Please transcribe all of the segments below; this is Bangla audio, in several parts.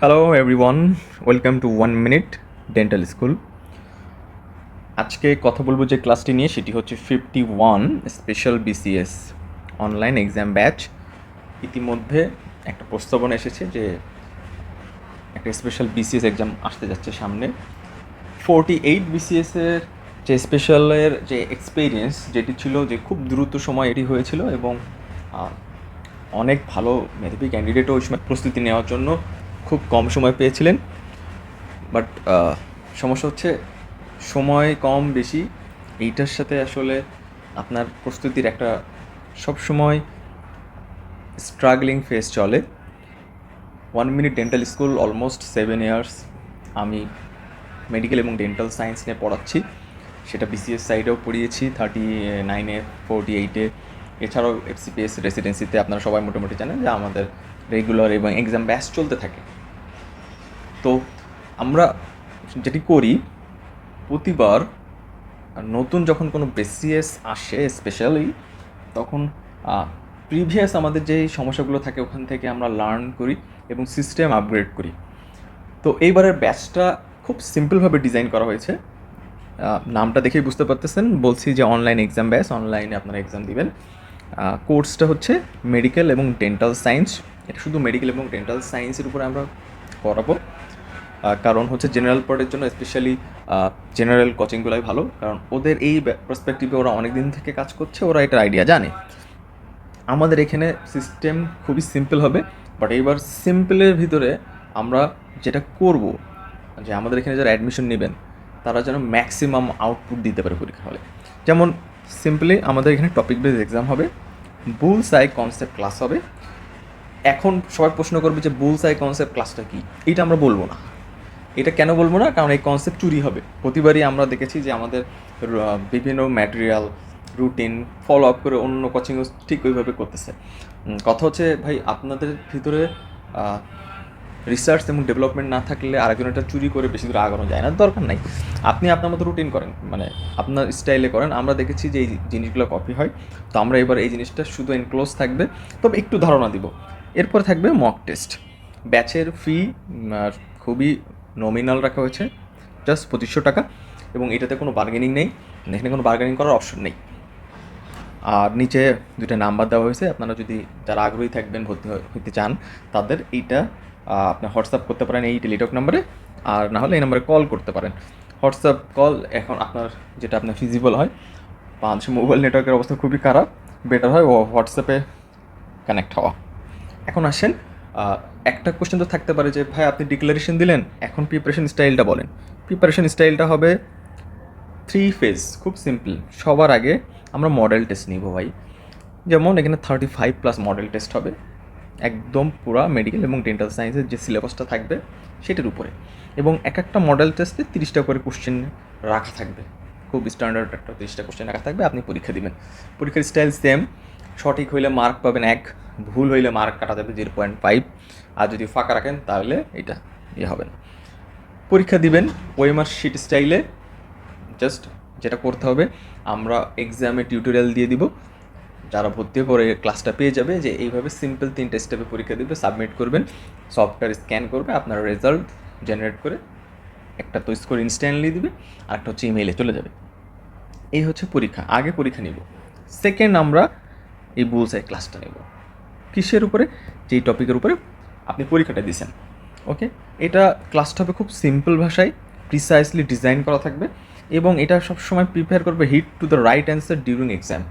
Hello everyone, welcome to 1 minute dental school. আজকে কথা বলবো যে ক্লাসটি নিয়ে, সেটি হচ্ছে 51 special BCS online exam batch. ইতিমধ্যে একটা প্রস্তাবনা এসেছে যে একটা স্পেশাল বিসিএস এক্সাম আসতে যাচ্ছে সামনে। 48 বিসিএসের যে স্পেশালের যে এক্সপিরিয়েন্স যেটি ছিল, যে খুব দ্রুত সময় এটি হয়েছিল এবং অনেক ভালো মেধাবী ক্যান্ডিডেটও ওই সময় প্রস্তুতি নেওয়ার জন্য খুব কম সময় পেয়েছিলেন। বাট সমস্যা হচ্ছে সময় কম বেশি এইটার সাথে আসলে আপনার প্রস্তুতির একটা সবসময় স্ট্রাগলিং ফেজ চলে। 1 minute dental school almost 7 years আমি মেডিকেল এবং ডেন্টাল সায়েন্স নিয়ে পড়াচ্ছি। সেটা বিসিএস সাইডেও পড়িয়েছি 39-এ, 48-এ, এছাড়াও এফসিপিএস রেসিডেন্সিতে। আপনারা সবাই মোটামুটি জানেন যে আমাদের রেগুলার এবং এক্সাম ব্যাচ চলতে থাকে। তো আমরা যেটি করি, প্রতিবার নতুন যখন কোনো বিসিএস আসে স্পেশালি, তখন প্রিভিয়াস আমাদের যে সমস্যাগুলো থাকে ওখান থেকে আমরা লার্ন করি এবং সিস্টেম আপগ্রেড করি। তো এইবারের ব্যাচটা খুব সিম্পলভাবে ডিজাইন করা হয়েছে। নামটা দেখেই বুঝতে পারতেছেন, বলছি যে অনলাইন এক্সাম ব্যাচ, অনলাইনে আপনারা এক্সাম দিবেন। কোর্সটা হচ্ছে মেডিকেল এবং ডেন্টাল সায়েন্স। এটা শুধু মেডিকেল এবং ডেন্টাল সায়েন্সের উপরে আমরা করাবো, কারণ হচ্ছে জেনারেল পড়ার জন্য স্পেশালি জেনারেল কোচিংগুলোই ভালো, কারণ ওদের এই পার্সপেক্টিভে ওরা অনেক দিন থেকে কাজ করছে, ওরা এটার আইডিয়া জানে। আমাদের এখানে সিস্টেম খুবই সিম্পল হবে, বাট এইবার সিম্পলের ভিতরে আমরা যেটা করব, যে আমাদের এখানে যারা অ্যাডমিশন নেবেন তারা যেন ম্যাক্সিমাম আউটপুট দিতে পারে পরীক্ষা হলে। যেমন সিম্পলি আমাদের এখানে টপিক বেস এক্সাম হবে, বুলস আই কনসেপ্ট ক্লাস হবে। এখন সবাই প্রশ্ন করবে যে বুলস আই কনসেপ্ট ক্লাসটা কী? এটা আমরা বলবো না। এটা কেন বলবো না? কারণ এই কনসেপ্ট চুরি হবে। প্রতিবারই আমরা দেখেছি যে আমাদের বিভিন্ন ম্যাটেরিয়াল রুটিন ফলো আপ করে অন্য কোচিংও ঠিক ওইভাবে করতেছে। কথা হচ্ছে ভাই, আপনাদের ভিতরে রিসার্চ এবং ডেভেলপমেন্ট না থাকলে আরেকজন এটা চুরি করে বেশি দূর আগানো যায় না, দরকার নাই। আপনি আপনার মতো রুটিন করেন, মানে আপনার স্টাইলে করেন। আমরা দেখেছি যে এই জিনিসগুলো কপি হয়। তো আমরা এবার এই জিনিসটা শুধু এনক্লোজ থাকবে, তবে একটু ধারণা দিব। এরপর থাকবে মক টেস্ট। ব্যাচের ফি খুবই নমিনাল রাখা হয়েছে, জাস্ট 2500 টাকা, এবং এটাতে কোনো বার্গেনিং নেই, এখানে কোনো বার্গেনিং করার অপশন নেই। আর নিচে দুটো নাম্বার দেওয়া হয়েছে, আপনারা যদি যারা আগ্রহী থাকবেন ভর্তি হতে চান তাদের এইটা আপনি হোয়াটসঅ্যাপ করতে পারেন এই টেলিটক নাম্বারে, আর না হলে এই নাম্বারে কল করতে পারেন। হোয়াটসঅ্যাপ কল এখন আপনার যেটা আপনার ফিজিবল হয়। বাংলাদেশের মোবাইল নেটওয়ার্কের অবস্থা খুবই খারাপ, বেটার হয় হোয়াটসঅ্যাপে কানেক্ট হওয়া। এখন আসেন, একটা কোশ্চেন তো থাকতে পারে যে ভাই আপনি ডিক্লারেশন দিলেন, এখন প্রিপারেশন স্টাইলটা বলেন। প্রিপারেশন স্টাইলটা হবে 3 ফেজ, খুব সিম্পল। সবার আগে আমরা মডেল টেস্ট নিব ভাই। যেমন এখানে 35+ মডেল টেস্ট হবে, একদম পুরা মেডিকেল এবং ডেন্টাল সায়েন্সের যে সিলেবাসটা থাকবে সেটার উপরে, এবং এক একটা মডেল টেস্টে 30টা করে কোশ্চেন রাখা থাকবে। খুব স্ট্যান্ডার্ড একটা 30টা কোশ্চেন রাখা থাকবে, আপনি পরীক্ষা দিবেন। পরীক্ষার স্টাইল সেম, সঠিক হইলে মার্ক পাবেন 1, ভুল হইলে মার্ক কাটা যাবে 0.5, আর যদি ফাঁকা রাখেন তাহলে এটা হবে না। পরীক্ষা দিবেন ওএমআর শিট স্টাইলে। জাস্ট যেটা করতে হবে, আমরা এক্সামে টিউটোরিয়াল দিয়ে দিব, যারা ভর্তি পরে ক্লাসটা পেয়ে যাবে যে এইভাবে সিম্পল 3টা স্টেপে পরীক্ষা দিবে, সাবমিট করবেন, সফটওয়্যার স্ক্যান করবে, আপনার রেজাল্ট জেনারেট করে একটা তো স্কোর ইনস্ট্যান্টলি দিবে, আর একটা হচ্ছে ইমেইলে চলে যাবে। এই হচ্ছে পরীক্ষা, আগে পরীক্ষা নিব। সেকেন্ড আমরা এই বুলসআই ক্লাসটা নেব, কিসের উপরে? যেই টপিকের উপরে আপনি পরীক্ষাটা দিয়েছেন। ওকে, এটা ক্লাসটা হবে খুব সিম্পল ভাষায়, প্রিসাইসলি ডিজাইন করা থাকবে, এবং এটা সবসময় প্রিপেয়ার করবে hit to the right answer during exam.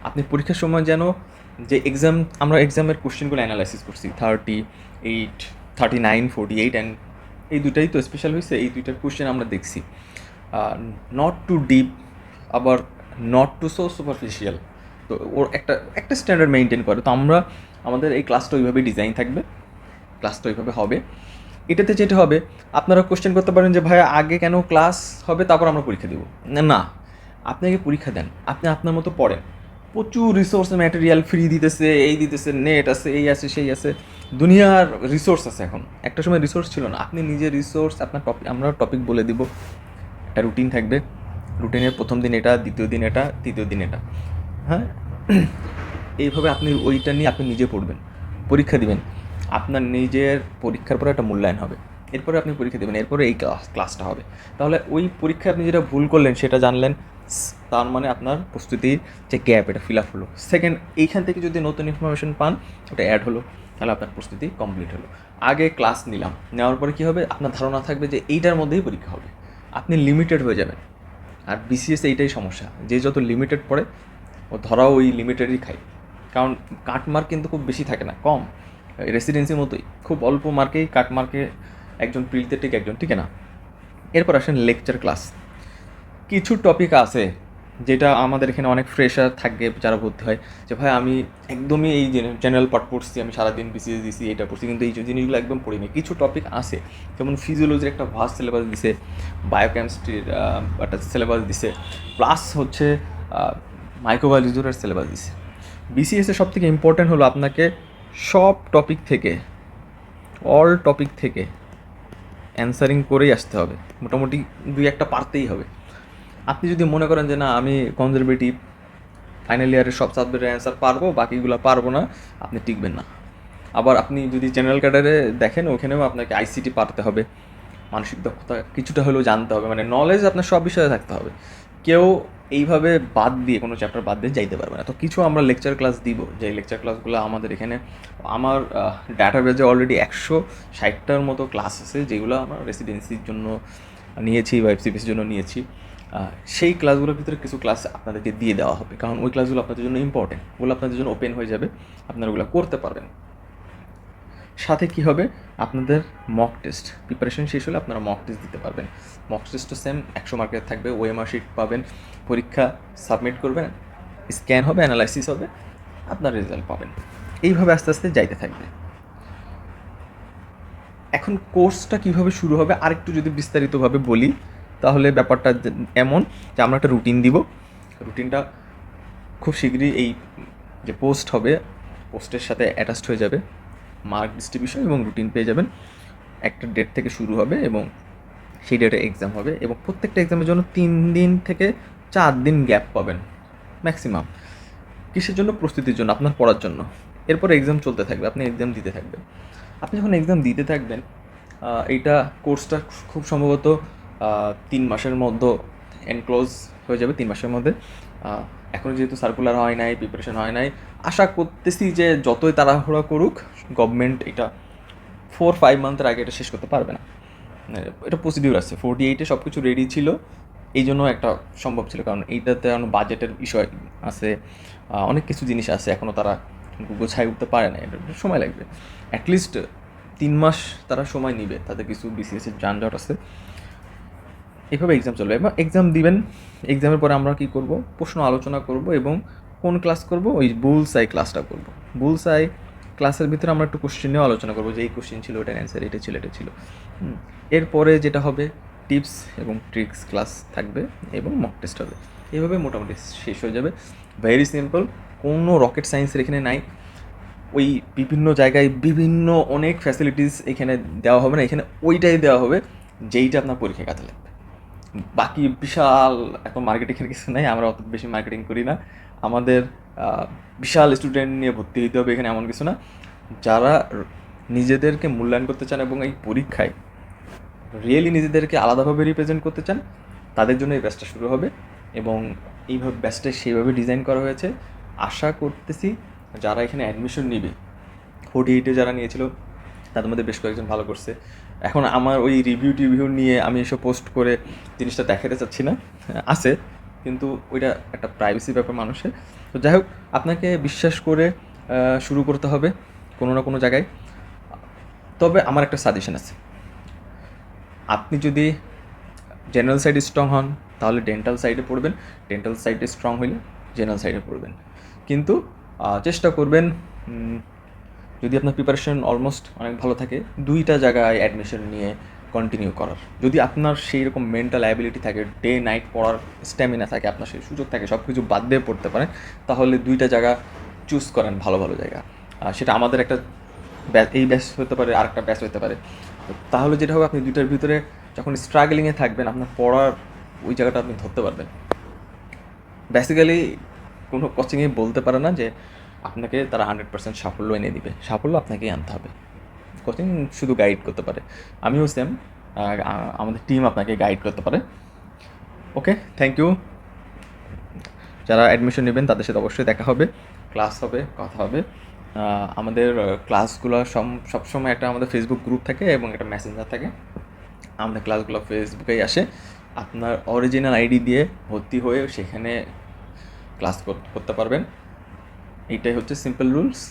আপনি পরীক্ষার সময় যেন যে আমরা এক্সামের কোশ্চেনগুলো অ্যানালাইসিস করছি 38, 39, 48, অ্যান্ড এই দুটাই তো স্পেশাল হয়েছে, এই দুইটার কোশ্চেন আমরা দেখছি। নট টু ডিপ, আবার নট টু সো সুপারফিশিয়াল। তো ওর একটা স্ট্যান্ডার্ড মেনটেন করে। তো আমাদের এই ক্লাসটা ওইভাবেই ডিজাইন থাকবে, ক্লাসটা ওইভাবে হবে। এটাতে যেটা হবে, আপনারা কোশ্চেন করতে পারেন যে ভাই আগে কেন ক্লাস হবে তারপর আমরা পরীক্ষা দেবো না, আপনি আগে পরীক্ষা দেন, আপনি আপনার মতো পড়েন। প্রচুর রিসোর্স ম্যাটেরিয়াল ফ্রি দিতেছে, এই দিতেছে, নেট আছে, এই আছে, সেই আছে, দুনিয়ার রিসোর্স আছে। এখন একটা সময় রিসোর্স ছিল না, আপনি নিজের রিসোর্স, আপনার টপিক, আমরা টপিক বলে দিব, একটা রুটিন থাকবে, রুটিনের প্রথম দিন এটা, দ্বিতীয় দিন এটা, তৃতীয় দিন এটা। হ্যাঁ, এইভাবে আপনি ওইটা নিয়ে আপনি নিজে পড়বেন, পরীক্ষা দিবেন। আপনার নিজের পরীক্ষার পরে একটা মূল্যায়ন হবে, এরপরে আপনি পরীক্ষা দেবেন, এরপরে এই ক্লাসটা হবে। তাহলে ওই পরীক্ষায় আপনি যেটা ভুল করলেন সেটা জানলেন, তার মানে আপনার প্রস্তুতির যে গ্যাপ এটা ফিল আপ হলো। সেকেন্ড, এইখান থেকে যদি নতুন ইনফরমেশন পান ওটা অ্যাড হলো, তাহলে আপনার প্রস্তুতি কমপ্লিট হলো। আগে ক্লাস নিলাম, নেওয়ার পরে কী হবে, আপনার ধারণা থাকবে যে এইটার মধ্যেই পরীক্ষা হবে, আপনি লিমিটেড হয়ে যাবেন। আর বিসিএস এইটাই সমস্যা, যে যত লিমিটেড পড়ে ও ধরাও ওই লিমিটেডই খায়, কারণ কাট মার্ক কিন্তু খুব বেশি থাকে না, কম, রেসিডেন্সির মতোই খুব অল্প মার্কেই কাট মার্কে একজন প্রিলিতে ঠিক একজন টিকে না। এরপর আসেন লেকচার ক্লাস। কিছু টপিক আছে যেটা আমাদের এখানে অনেক ফ্রেশার থাকবে যারা ভর্তি হয়, যে ভাই আমি একদমই এই জেনারেল পার্ট পড়ছি, আমি সারাদিন বিসিএস দিছি, এটা পড়ছি, কিন্তু এই জিনিসগুলো একদম পড়িনি। কিছু টপিক আছে, যেমন ফিজিওলজির একটা ভাস্ট সিলেবাস দিছে, বায়োকেমিস্ট্রির একটা সিলেবাস দিছে, প্লাস হচ্ছে মাইক্রোবায়োলজির সিলেবাস দিছে। বিসিএসের সব থেকে ইম্পর্ট্যান্ট হলো আপনাকে সব টপিক থেকে, অল টপিক থেকে অ্যান্সারিং করেই আসতে হবে, মোটামুটি 2-1টা পারতেই হবে। আপনি যদি মনে করেন যে না আমি কনজারভেটিভ, ফাইনাল ইয়ারের সব সাবজেক্টের অ্যান্সার পারবো, বাকিগুলো পারবো না, আপনি টিকবেন না। আবার আপনি যদি জেনারেল ক্যাডারে দেখেন, ওখানেও আপনাকে আইসিটি পারতে হবে, মানসিক দক্ষতা কিছুটা হলেও জানতে হবে, মানে নলেজ আপনার সব বিষয়ে থাকতে হবে। কেউ এইভাবে বাদ দিয়ে, কোনো চ্যাপ্টার বাদ দিয়ে যাইতে পারবে না। তো কিছু আমরা লেকচার ক্লাস দিব, যে লেকচার ক্লাসগুলো আমাদের এখানে, আমার ডাটাবেজে অলরেডি 160টার মতো ক্লাস আছে, যেগুলো আমরা রেসিডেন্সির জন্য নিয়েছি বা এফসিপিসির জন্য নিয়েছি। সেই ক্লাসগুলোর ভিতরে কিছু ক্লাস আপনাদেরকে দিয়ে দেওয়া হবে, কারণ ওই ক্লাসগুলো আপনাদের জন্য ইম্পর্টেন্ট, ওগুলো আপনাদের জন্য ওপেন হয়ে যাবে, আপনারা ওগুলো করতে পারবেন। সাথে কি হবে, আপনাদের মক টেস্ট প্রিপারেশন শেষ হলে আপনারা মক টেস্ট দিতে পারবেন। মক টেস্টও সেম 100 মার্কের থাকবে, ওএমআর শিট পাবেন, পরীক্ষা সাবমিট করবেন, স্ক্যান হবে, অ্যানালাইসিস হবে, আপনার রেজাল্ট পাবেন। এইভাবে আস্তে আস্তে যাইতে থাকবে। এখন কোর্সটা কীভাবে শুরু হবে আরেকটু যদি বিস্তারিতভাবে বলি, তাহলে ব্যাপারটা এমন যে আমরা একটা রুটিন দিব, রুটিনটা খুব শীঘ্রই এই যে পোস্ট হবে, পোস্টের সাথে অ্যাটাচড হয়ে যাবে, মার্ক ডিস্ট্রিবিউশন এবং রুটিন পেয়ে যাবেন। একটা ডেট থেকে শুরু হবে এবং সেই ডেটে এক্সাম হবে, এবং প্রত্যেকটা এক্সামের জন্য 3 দিন থেকে 4 দিন গ্যাপ পাবেন ম্যাক্সিমাম। কিসের জন্য? প্রস্তুতির জন্য, আপনার পড়ার জন্য। এরপর এক্সাম চলতে থাকবে, আপনি এক্সাম দিতে থাকবেন। আপনি যখন এক্সাম দিতে থাকবেন, এইটা কোর্সটা খুব সম্ভবত 3 মাসের মধ্যে এনক্লোজ হয়ে যাবে, 3 মাসের মধ্যে। এখনও যেহেতু সার্কুলার হয় নাই, প্রিপারেশন হয় নাই, আশা করতেছি যে যতই তাড়াহুড়া করুক গভর্নমেন্ট এটা 4-5 মান্থের আগে এটা শেষ করতে পারবে না। এটা প্রসিডিউর আছে, 48-এ সব কিছু রেডি ছিল, এই জন্য একটা সম্ভব ছিল, কারণ এইটাতে এখন বাজেটের বিষয় আছে, অনেক কিছু জিনিস আছে, এখনও তারা গোছায় উঠতে পারে না, এটা সময় লাগবে। অ্যাটলিস্ট 3 মাস তারা সময় নেবে, তাদের কিছু বিসিএসের যানজট আছে। এভাবে এক্সাম চলবে এবং এক্সাম দিবেন। এক্সামের পরে আমরা কী করব, প্রশ্ন আলোচনা করব এবং কোন ক্লাস করব, ওই বুলসাই ক্লাসটা করব। বুলসাই ক্লাসের ভিতরে আমরা একটু কোশ্চেনেও আলোচনা করবো, যে এই কোশ্চেন ছিল, ওটার অ্যান্সার এটা ছিল, এটা ছিল। এরপরে যেটা হবে টিপস এবং ট্রিক্স ক্লাস থাকবে এবং মক টেস্ট হবে। এইভাবে মোটামুটি শেষ হয়ে যাবে। ভেরি সিম্পল, কোনো রকেট সায়েন্সের এখানে নাই। ওই বিভিন্ন জায়গায় বিভিন্ন অনেক ফ্যাসিলিটিস এখানে দেওয়া হবে না, এখানে ওইটাই দেওয়া হবে যেইটা আপনার পরীক্ষায় কাজে লাগবে। বাকি বিশাল এত মার্কেটিংয়ের কিছু নাই, আমরা অত বেশি মার্কেটিং করি না। আমাদের বিশাল স্টুডেন্ট নিয়ে ভর্তি হতে হবে এখানে, এমন কিছু না। যারা নিজেদেরকে মূল্যায়ন করতে চান এবং এই পরীক্ষায় রিয়েলি নিজেদেরকে আলাদাভাবে রিপ্রেজেন্ট করতে চান, তাদের জন্য এই ব্যাচটা শুরু হবে এবং এইভাবে ব্যাচটা সেইভাবে ডিজাইন করা হয়েছে। আশা করতেছি যারা এখানে অ্যাডমিশন নিবে, 48-এ যারা নিয়েছিল তাদের মধ্যে বেশ কয়েকজন ভালো করছে। এখন আমার ওই রিভিউ নিয়ে আমি এসব পোস্ট করে জিনিসটা দেখাতে চাচ্ছি না, আছে, কিন্তু ওইটা একটা প্রাইভেসি ব্যাপার মানুষের। তো যাই হোক, আপনাকে বিশ্বাস করে শুরু করতে হবে কোনো না কোনো জায়গায়। তবে আমার একটা সাজেশন আছে, আপনি যদি জেনারেল সাইডে স্ট্রং হন তাহলে ডেন্টাল সাইডে পড়বেন, ডেন্টাল সাইডে স্ট্রং হইলে জেনারেল সাইডে পড়বেন। কিন্তু চেষ্টা করবেন, যদি আপনার প্রিপারেশন অলমোস্ট অনেক ভালো থাকে, 2টা জায়গায় অ্যাডমিশন নিয়ে কন্টিনিউ করার। যদি আপনার সেই রকম মেন্টাল অ্যাবিলিটি থাকে, ডে নাইট পড়ার স্ট্যামিনা থাকে, আপনার সেই সুযোগ থাকে, সব কিছু বাদ দিয়ে পড়তে পারেন, তাহলে 2টা জায়গা চুজ করেন, ভালো ভালো জায়গা। সেটা আমাদের একটা এই ব্যাচ হতে পারে, আরেকটা ব্যাচ হতে পারে। তাহলে যেটা হবে, আপনি 2টার ভিতরে যখন স্ট্রাগলিংয়ে থাকবেন, আপনার পড়ার ওই জায়গাটা আপনি ধরতে পারবেন। বেসিক্যালি কোনো কোচিংয়ে বলতে পারে না যে আপনাকে তারা 100% সাফল্য এনে দিবে, সাফল্য আপনাকেই আনতে হবে। কোচিং শুধু গাইড করতে পারে, আমিও সেম, আমাদের টিম আপনাকে গাইড করতে পারে। ওকে, থ্যাংক ইউ। যারা অ্যাডমিশন নেবেন তাদের সাথে অবশ্যই দেখা হবে, ক্লাস হবে, কথা হবে। আমাদের ক্লাসগুলো সবসময় একটা আমাদের ফেসবুক গ্রুপ থাকে এবং একটা মেসেঞ্জার থাকে। আমাদের ক্লাসগুলো ফেসবুকেই আসে। আপনার অরিজিনাল আইডি দিয়ে ভর্তি হয়ে সেখানে ক্লাস করতে পারবেন। এইটাই হচ্ছে সিম্পল রুলস।